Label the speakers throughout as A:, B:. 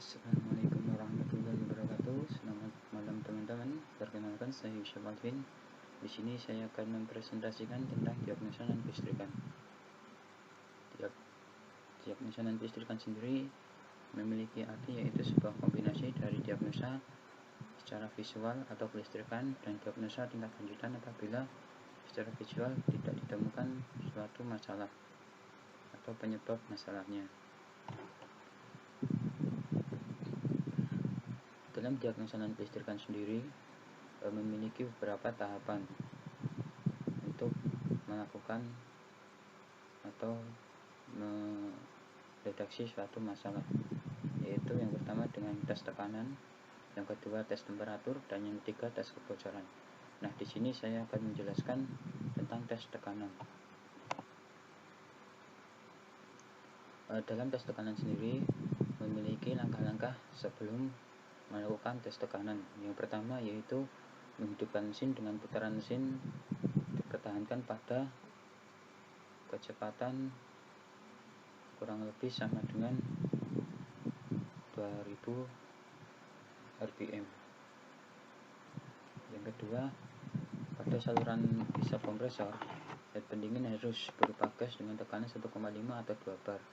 A: Assalamualaikum warahmatullahi wabarakatuh. Selamat malam teman-teman. Perkenalkan, saya Yusuf Alvin. Di sini saya akan mempresentasikan tentang diagnosa non kelistrikan. Diagnosa non kelistrikan sendiri memiliki arti yaitu sebuah kombinasi dari diagnosa secara visual atau kelistrikan dan diagnosa tingkat lanjutan apabila secara visual tidak ditemukan suatu masalah atau penyebab masalahnya. Dalam diagnosa non kelistrikan sendiri memiliki beberapa tahapan untuk melakukan atau mendeteksi suatu masalah, yaitu yang pertama dengan tes tekanan, yang kedua tes temperatur, dan yang ketiga tes kebocoran. Nah, di sini saya akan menjelaskan tentang tes tekanan. Dalam tes tekanan sendiri memiliki langkah-langkah sebelum melakukan tes tekanan. Yang pertama yaitu menghidupkan mesin dengan putaran mesin dipertahankan pada kecepatan kurang lebih sama dengan 2000 rpm. Yang kedua, pada saluran hisap kompresor, head pendingin harus berupa gas dengan tekanan 1,5 atau 2 bar.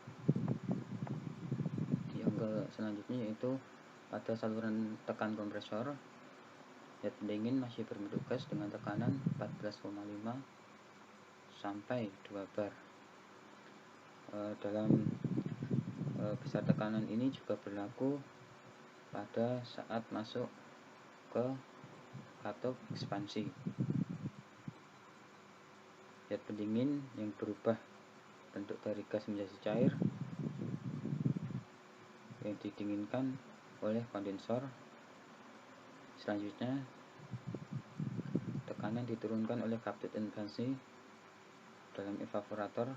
A: Yang selanjutnya yaitu pada saluran tekan kompresor, head pendingin masih berbentuk gas dengan tekanan 14,5 sampai 2 bar. Dalam besar tekanan ini juga berlaku pada saat masuk ke katup ekspansi. Head pendingin yang berubah bentuk dari gas menjadi cair yang didinginkan oleh kondensor. Selanjutnya, tekanan diturunkan oleh katup ekspansi. Dalam evaporator,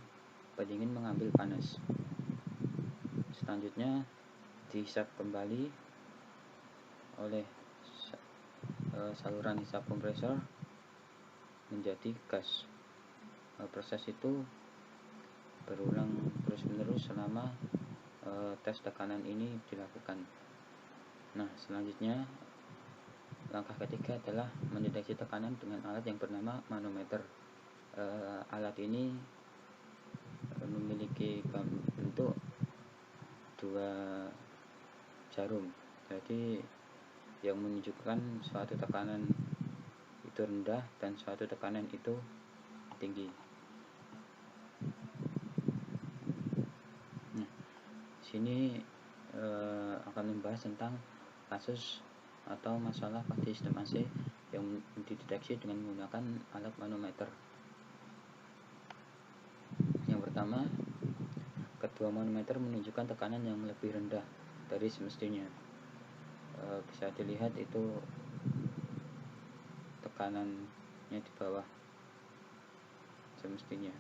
A: pendingin mengambil panas. Selanjutnya, dihisap kembali oleh saluran hisap kompresor menjadi gas. Proses itu berulang terus-menerus selama tes tekanan ini dilakukan. Nah, selanjutnya langkah ketiga adalah mendeteksi tekanan dengan alat yang bernama manometer. Alat ini memiliki bentuk dua jarum, jadi yang menunjukkan suatu tekanan itu rendah dan suatu tekanan itu tinggi. Nah, sini akan membahas tentang kasus atau masalah pada sistem AC yang dideteksi dengan menggunakan alat manometer. Yang pertama, kedua manometer menunjukkan tekanan yang lebih rendah dari semestinya. Bisa dilihat itu tekanannya di bawah semestinya.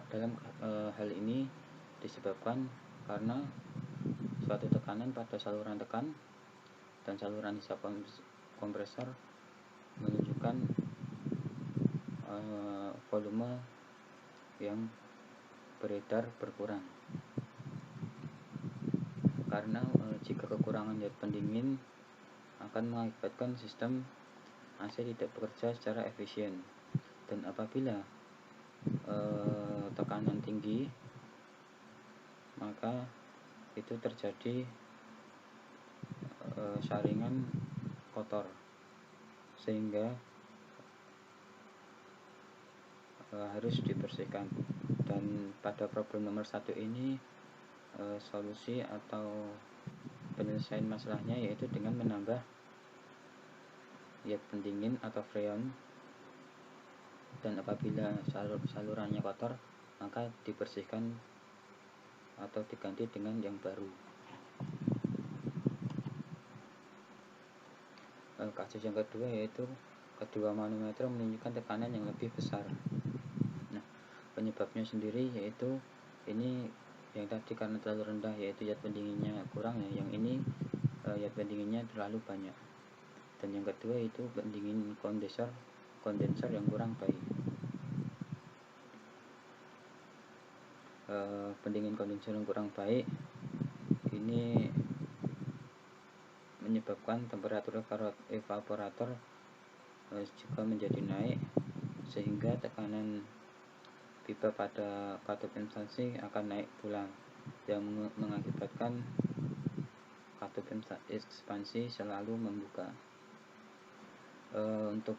A: Dalam hal ini disebabkan karena suatu tekanan pada saluran tekan dan saluran hisap kompresor menunjukkan volume yang beredar berkurang. Karena jika kekurangan zat pendingin akan mengakibatkan sistem AC tidak bekerja secara efisien, dan apabila tekanan tinggi maka itu terjadi saringan kotor sehingga harus dibersihkan. Dan pada problem nomor 1 ini solusi atau penyelesaian masalahnya yaitu dengan menambah zat pendingin atau freon, dan apabila salurannya kotor maka dibersihkan atau diganti dengan yang baru. Kasus yang kedua yaitu kedua manometer menunjukkan tekanan yang lebih besar. Nah, penyebabnya sendiri yaitu ini yang tadi karena terlalu rendah yaitu zat pendinginnya kurang, ya. Yang ini zat pendinginnya terlalu banyak. Dan yang kedua itu pendingin kondenser yang kurang baik. pendingin kondensor yang kurang baik, ini menyebabkan temperatur evaporator juga menjadi naik, sehingga tekanan pipa pada katup ekspansi akan naik pula, yang mengakibatkan katup ekspansi selalu membuka. Untuk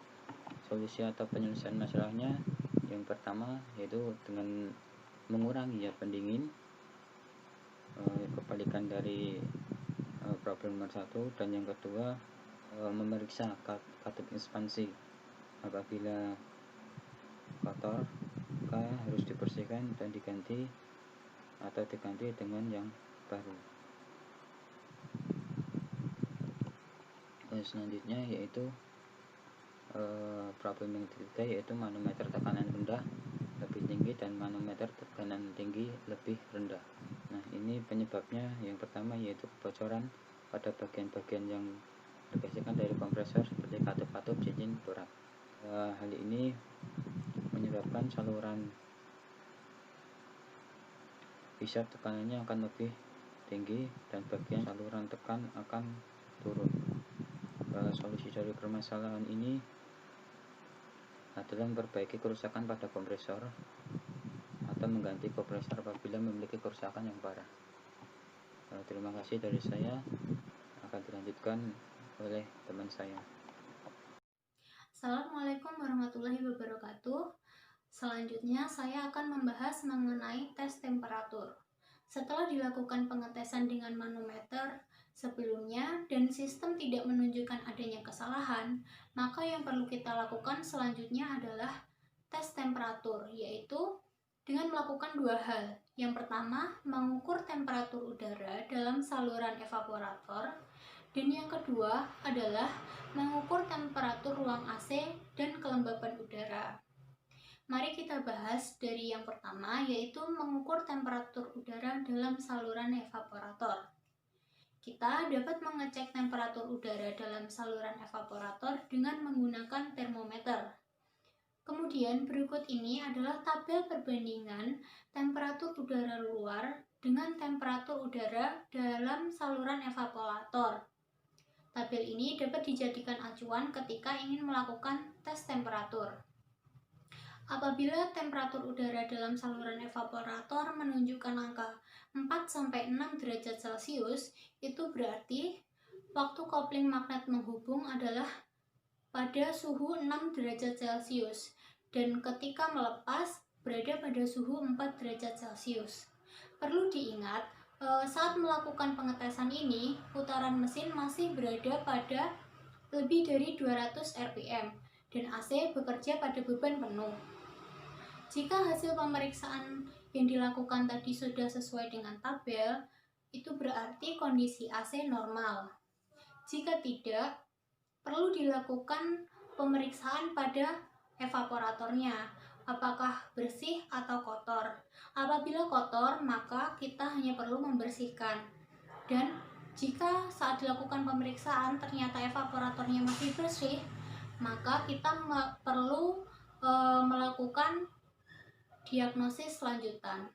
A: solusi atau penyelesaian masalahnya, yang pertama yaitu dengan mengurangi pendingin, kebalikan dari problem nomor 1. Dan yang kedua, memeriksa katup ekspansi. Apabila kotor, maka harus dibersihkan dan diganti dengan yang baru. Selanjutnya yaitu problem yang ketiga, yaitu manometer tekanan rendah lebih tinggi dan manometer tekanan tinggi lebih rendah. Nah, ini penyebabnya yang pertama yaitu kebocoran pada bagian-bagian yang tergeserkan dari kompresor seperti katup-katup, cincin, borak. Hal ini menyebabkan saluran hisap tekanannya akan lebih tinggi dan bagian saluran tekan akan turun. Solusi dari permasalahan ini adalah memperbaiki kerusakan pada kompresor atau mengganti kompresor apabila memiliki kerusakan yang parah. Terima kasih dari saya, akan dilanjutkan oleh teman saya.
B: Assalamualaikum warahmatullahi wabarakatuh. Selanjutnya saya akan membahas mengenai tes temperatur. Setelah dilakukan pengetesan dengan manometer sebelumnya dan sistem tidak menunjukkan adanya kesalahan, maka yang perlu kita lakukan selanjutnya adalah tes temperatur, yaitu dengan melakukan dua hal. Yang pertama, mengukur temperatur udara dalam saluran evaporator, dan yang kedua adalah mengukur temperatur ruang AC dan kelembapan udara. Mari kita bahas dari yang pertama, yaitu mengukur temperatur udara dalam saluran evaporator. Kita dapat mengecek temperatur udara dalam saluran evaporator dengan menggunakan termometer. Kemudian berikut ini adalah tabel perbandingan temperatur udara luar dengan temperatur udara dalam saluran evaporator. Tabel ini dapat dijadikan acuan ketika ingin melakukan tes temperatur. Apabila temperatur udara dalam saluran evaporator menunjukkan angka 4-6 derajat Celcius, itu berarti waktu kopling magnet menghubung adalah pada suhu 6 derajat Celcius, dan ketika melepas berada pada suhu 4 derajat Celcius. Perlu diingat, saat melakukan pengetesan ini, putaran mesin masih berada pada lebih dari 200 rpm dan AC bekerja pada beban penuh. Jika hasil pemeriksaan yang dilakukan tadi sudah sesuai dengan tabel, itu berarti kondisi AC normal. Jika tidak, perlu dilakukan pemeriksaan pada evaporatornya, apakah bersih atau kotor. Apabila kotor, maka kita hanya perlu membersihkan. Dan jika saat dilakukan pemeriksaan ternyata evaporatornya masih bersih, maka kita perlu melakukan diagnosis lanjutan.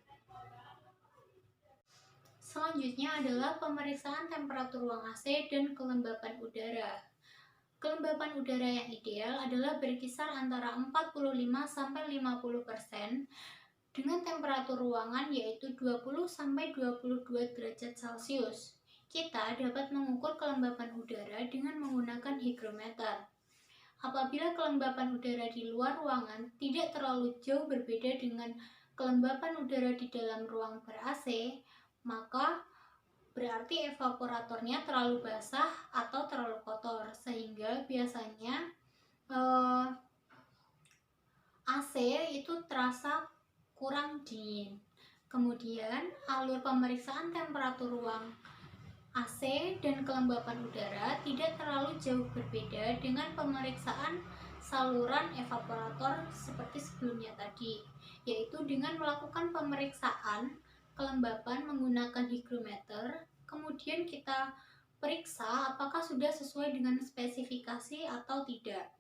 B: Selanjutnya adalah pemeriksaan temperatur ruang AC dan kelembapan udara. Kelembapan udara yang ideal adalah berkisar antara 45-50% dengan temperatur ruangan yaitu 20-22 derajat Celcius. Kita dapat mengukur kelembapan udara dengan menggunakan hygrometer. Apabila kelembapan udara di luar ruangan tidak terlalu jauh berbeda dengan kelembapan udara di dalam ruang ber-AC, maka berarti evaporatornya terlalu basah atau terlalu kotor, sehingga biasanya AC itu terasa kurang dingin. Kemudian alur pemeriksaan temperatur ruang AC dan kelembapan udara tidak terlalu jauh berbeda dengan pemeriksaan saluran evaporator seperti sebelumnya tadi, yaitu dengan melakukan pemeriksaan kelembapan menggunakan hygrometer. Kemudian kita periksa apakah sudah sesuai dengan spesifikasi atau tidak.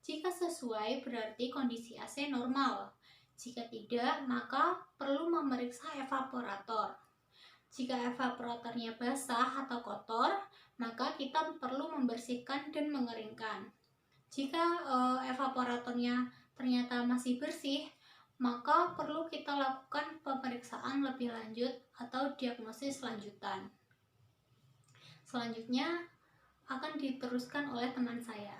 B: Jika sesuai, berarti kondisi AC normal. Jika tidak, maka perlu memeriksa evaporator. Jika evaporatornya basah atau kotor, maka kita perlu membersihkan dan mengeringkan. Jika evaporatornya ternyata masih bersih, maka perlu kita lakukan pemeriksaan lebih lanjut atau diagnosis lanjutan. Selanjutnya akan diteruskan oleh teman saya.